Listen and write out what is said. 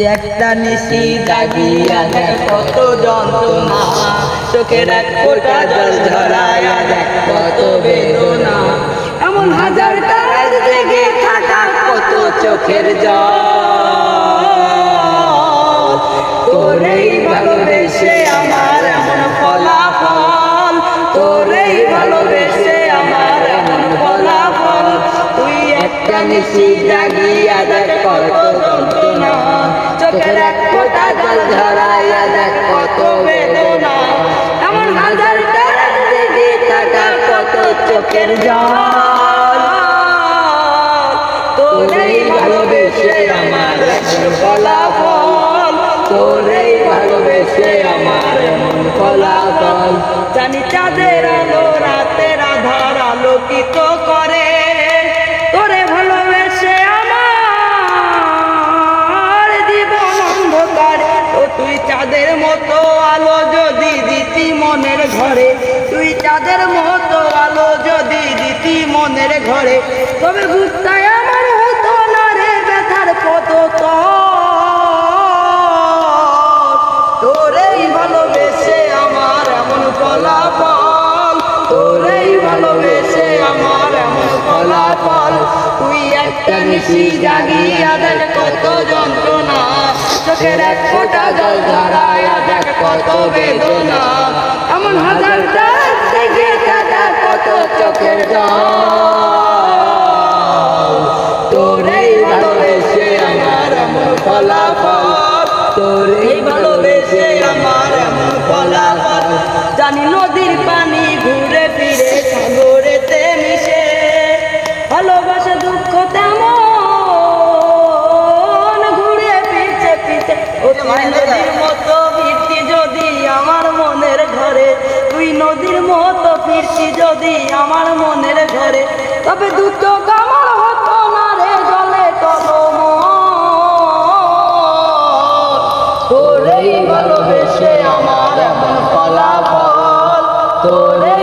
একটা নিশি জাগিয়া দেখ কত যন্ত্রণা, চোখের এক ফোঁটা জল ঝরাইয়া দেখ কত বেদনা। এমন হাজারটা রাত জেগে থাকা কত চোখের জল, তোরেই ভালোবেসে আমার এমন ফলাফল, তোরেই ভালোবেসে আমার এমন ফলাফল। তুই একটা নিশি জাগিয়া দেখ কত যন্ত্রণা, চোখের এক ফোঁটা জল ঝরাইয়া দেখ কত বেদনা। এমন হাজারটা রাত জেগে থাকা কত চোখের জল, তোরেই ভালোবেসে আমার এমন ফলাফল, তোরেই ভালোবেসে আমার এমন ফলাফল। জানি চাঁদের আলো রাতের আধার আলোকিত করে, তোরে ভালোবেসে আমার জীবন অন্ধকার। ও তুই চাঁদের মতো আলো যদি দিতি মনের ঘরে, তুই চাঁদের মতো আলো যদি দিতি মনের ঘরে, তবে বুকটাই আমার হতো না রে ব্যথার পদতল। তোরেই ভালোবেসে আমার এমন ফলাফল, তোরেই ভালোবেসে আমার এমন ফলাফল। তুই একটা নিশি জাগিয়া দেখ কত যন্ত্রণা, চোখের এক ফোঁটা জল ঝরাইয়া দেখ কত বেদনা। এমন হাজারটা জেগে থাকা কত চোখের জল, তোরেই ভালোবেসে আমার এমন ফলাফল, তোরেই ভালোবেসে আমার এমন ফলাফল। জানি নদীর পানি ঘুরে ফিরে সাগরেতে মিশে, ভালোবাসা দুঃখ তেমন ঘুরে পিছে পিছে। ও তুই নদীর মতো ফিরতি যদি আমার মনের ঘরে, তুই নদীর মতো ফিরতি যদি আমার মনের ঘরে, তবে দুটো কামার হতো না রে জলে টলমল। তোরেই ভালোবেসে আমার এমন ফলাফল, তোরে